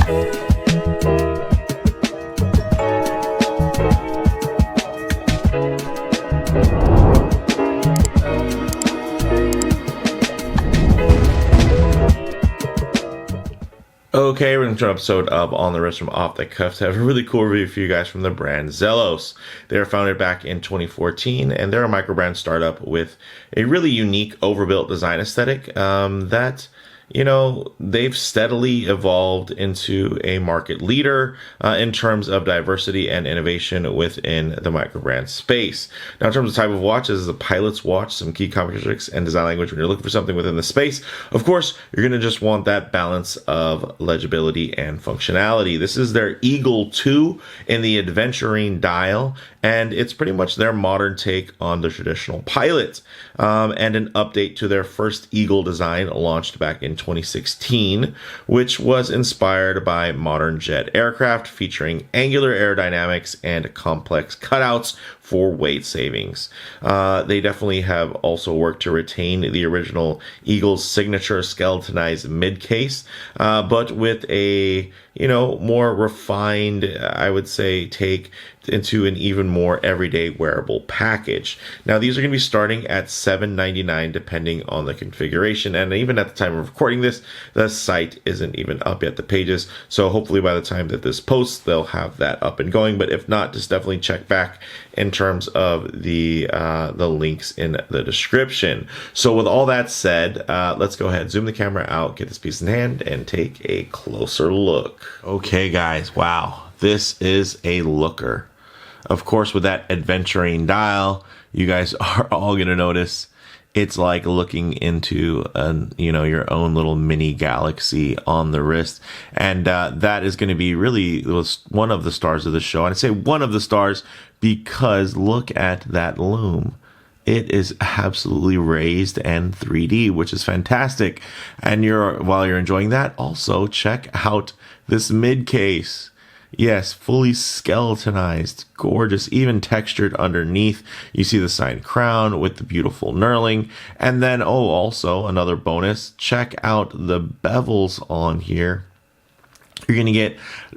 Okay, we're going to an episode of On the Wrist from Off the Cuff to have a really cool review for you guys from the brand Zelos. They were founded back in 2014, and they're a microbrand startup with a really unique overbuilt design aesthetic that, you know, they've steadily evolved into a market leader in terms of diversity and innovation within the microbrand space. Now, in terms of type of watch, this is a pilot's watch, some key characteristics and design language when you're looking for something within the space. Of course, you're going to just want that balance of legibility and functionality. This is their Eagle 2 in the Aventurine dial, and it's pretty much their modern take on the traditional pilot, and an update to their first Eagle design launched back in 2016, which was inspired by modern jet aircraft featuring angular aerodynamics and complex cutouts for weight savings. They definitely have also worked to retain the original Eagle's signature skeletonized mid case, but with a, you know, more refined, I would say, take into an even more everyday wearable package. Now, these are going to be starting at $799 depending on the configuration, and even at the time of recording this, the site isn't even up yet, the pages, so hopefully by the time that this posts, they'll have that up and going. But if not, just definitely check back in terms of the links in the description. So with all that said, let's go ahead, zoom the camera out, get this piece in hand, and take a closer look. Okay, guys, wow, this is a looker. Of course, with that Aventurine dial, you guys are all going to notice it's like looking into your own little mini galaxy on the wrist. And that is going to be really one of the stars of the show. And I say one of the stars because look at that lume. It is absolutely raised and 3D, which is fantastic. And while you're enjoying that, also check out this mid case. Yes, fully skeletonized, gorgeous, even textured underneath. You see the signed crown with the beautiful knurling. And then, also another bonus, check out the bevels on here. You're going to get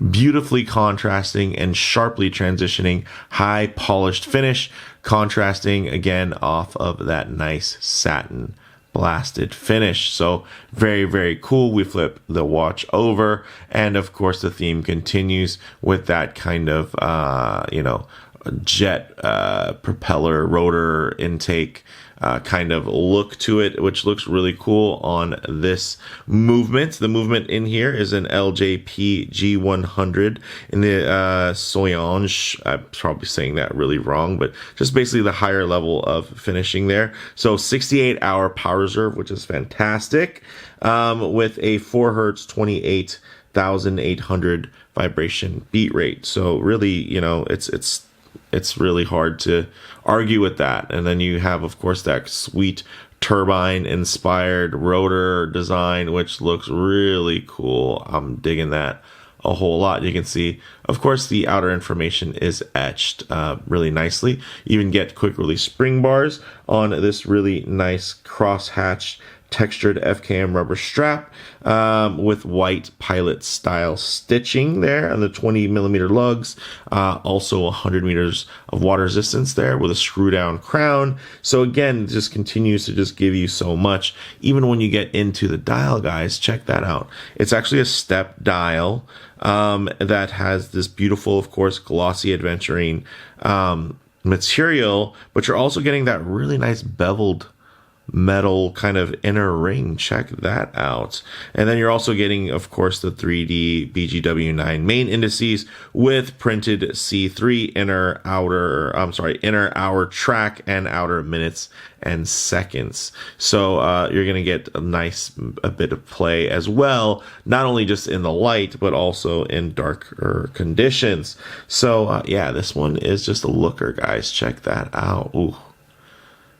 beautifully contrasting and sharply transitioning high polished finish, contrasting again off of that nice satin blasted finish. So very, very cool. We flip the watch over, and of course the theme continues with that kind of jet propeller rotor intake kind of look to it, which looks really cool on this movement. The movement in here is an LJP G100 in the Solange. I'm probably saying that really wrong, but just basically the higher level of finishing there. So 68-hour power reserve, which is fantastic, with a 4 Hertz 28,800 vibration beat rate. So really, it's really hard to argue with that. And then you have, of course, that sweet turbine-inspired rotor design, which looks really cool. I'm digging that a whole lot. You can see, of course, the outer information is etched really nicely. You even get quick-release spring bars on this really nice cross-hatched textured FKM rubber strap with white pilot style stitching there on the 20mm lugs, also 100 meters of water resistance there with a screw down crown. So again, it just continues to just give you so much. Even when you get into the dial, guys, check that out. It's actually a step dial that has this beautiful, of course, glossy Aventurine material, but you're also getting that really nice beveled metal kind of inner ring. Check that out. And then you're also getting, of course, the 3D BGW9 main indices with printed C3 inner hour track and outer minutes and seconds. So you're going to get a bit of play as well, not only just in the light, but also in darker conditions. So yeah, this one is just a looker, guys. Check that out. Ooh.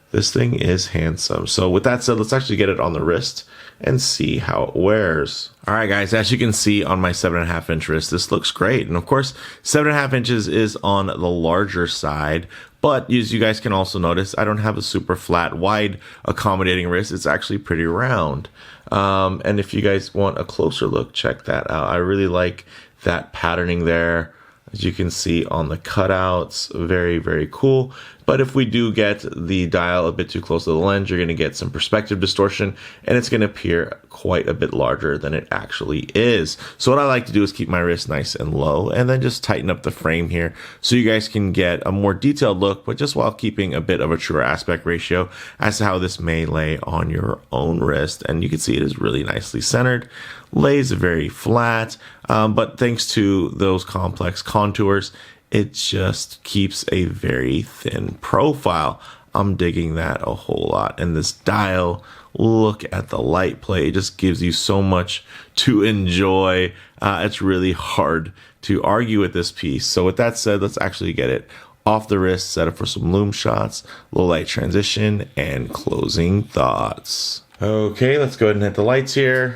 This thing is handsome. So with that said, let's actually get it on the wrist and see how it wears. All right, guys, as you can see on my 7.5-inch wrist, this looks great. And of course, 7.5 inches is on the larger side, But as you guys can also notice, I don't have a super flat, wide, accommodating wrist. It's actually pretty round. And if you guys want a closer look, check that out. I really like that patterning there. As you can see on the cutouts, very, very cool. But if we do get the dial a bit too close to the lens, you're going to get some perspective distortion, and it's going to appear quite a bit larger than it actually is. So what I like to do is keep my wrist nice and low, and then just tighten up the frame here so you guys can get a more detailed look, but just while keeping a bit of a truer aspect ratio as to how this may lay on your own wrist. And you can see it is really nicely centered, lays very flat, but thanks to those complex contours, it just keeps a very thin profile. I'm digging that a whole lot. And this dial, look at the light play. It just gives you so much to enjoy. It's really hard to argue with this piece. So with that said, let's actually get it off the wrist, set up for some Lume shots, low light transition, and closing thoughts. Okay, let's go ahead and hit the lights here.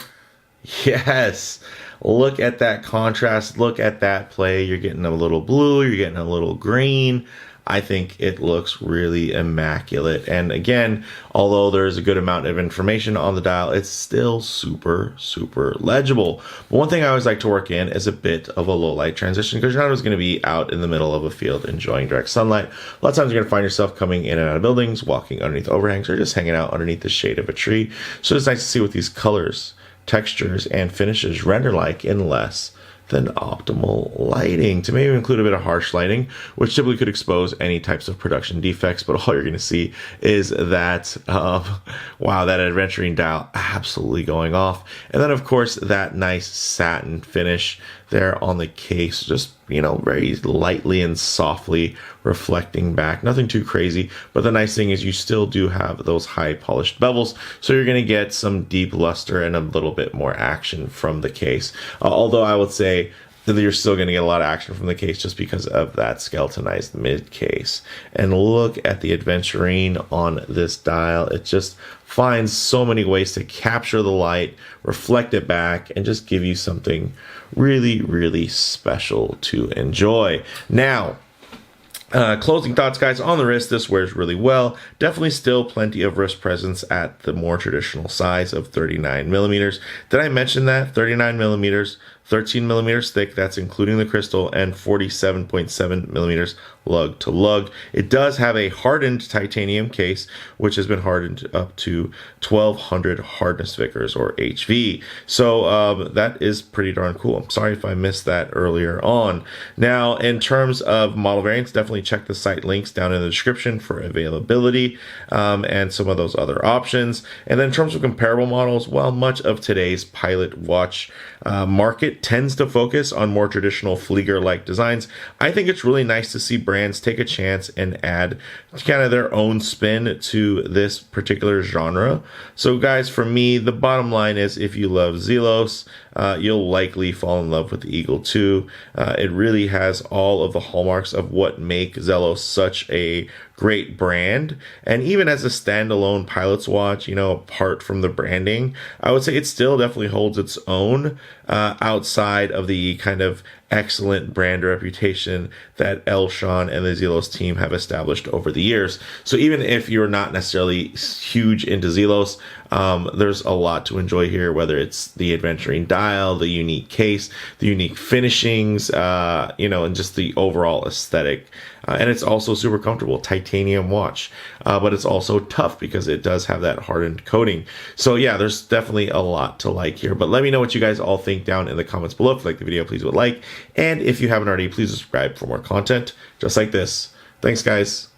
Yes. Look at that contrast. Look at that play. You're getting a little blue. You're getting a little green. I think it looks really immaculate. And again, although there's a good amount of information on the dial, it's still super, super legible. But one thing I always like to work in is a bit of a low light transition, because you're not always going to be out in the middle of a field enjoying direct sunlight. A lot of times you're going to find yourself coming in and out of buildings, walking underneath overhangs, or just hanging out underneath the shade of a tree. So it's nice to see what these colors, textures, and finishes render like in less than optimal lighting. To maybe include a bit of harsh lighting, which typically could expose any types of production defects, but all you're going to see is that, wow, that Aventurine dial absolutely going off. And then, of course, that nice satin finish there on the case, just, you know, very lightly and softly reflecting back. Nothing too crazy, but the nice thing is you still do have those high polished bevels, so you're going to get some deep luster and a little bit more action from the case. Although I would say that you're still going to get a lot of action from the case just because of that skeletonized mid case. And look at the Aventurine on this dial. It just finds so many ways to capture the light, reflect it back, and just give you something really, really special to enjoy. Now, closing thoughts, guys, on the wrist. This wears really well. Definitely still plenty of wrist presence at the more traditional size of 39 millimeters. Did I mention that? 39 millimeters, 13 millimeters thick. That's including the crystal, and 47.7 millimeters lug to lug. It does have a hardened titanium case, which has been hardened up to 1200 hardness Vickers, or HV. So that is pretty darn cool. I'm sorry if I missed that earlier on. Now, in terms of model variants, definitely check the site links down in the description for availability and some of those other options. And then in terms of comparable models, well, much of today's pilot watch market tends to focus on more traditional Fieger-like designs. I think it's really nice to see brands take a chance and add kind of their own spin to this particular genre. So guys, for me, the bottom line is, if you love Zelos, you'll likely fall in love with the Eagle 2. It really has all of the hallmarks of what make Zelos such a great brand. And even as a standalone pilot's watch, you know, apart from the branding, I would say it still definitely holds its own outside of the kind of excellent brand reputation that Elshan and the Zelos team have established over the years. So even if you're not necessarily huge into Zelos, there's a lot to enjoy here, whether it's the Aventurine dial, the unique case, the unique finishings, you know, and just the overall aesthetic. And it's also super comfortable, titanium watch, but it's also tough because it does have that hardened coating. So yeah, there's definitely a lot to like here, but let me know what you guys all think down in the comments below. If you like the video, please would like, and if you haven't already, please subscribe for more content just like this. Thanks, guys.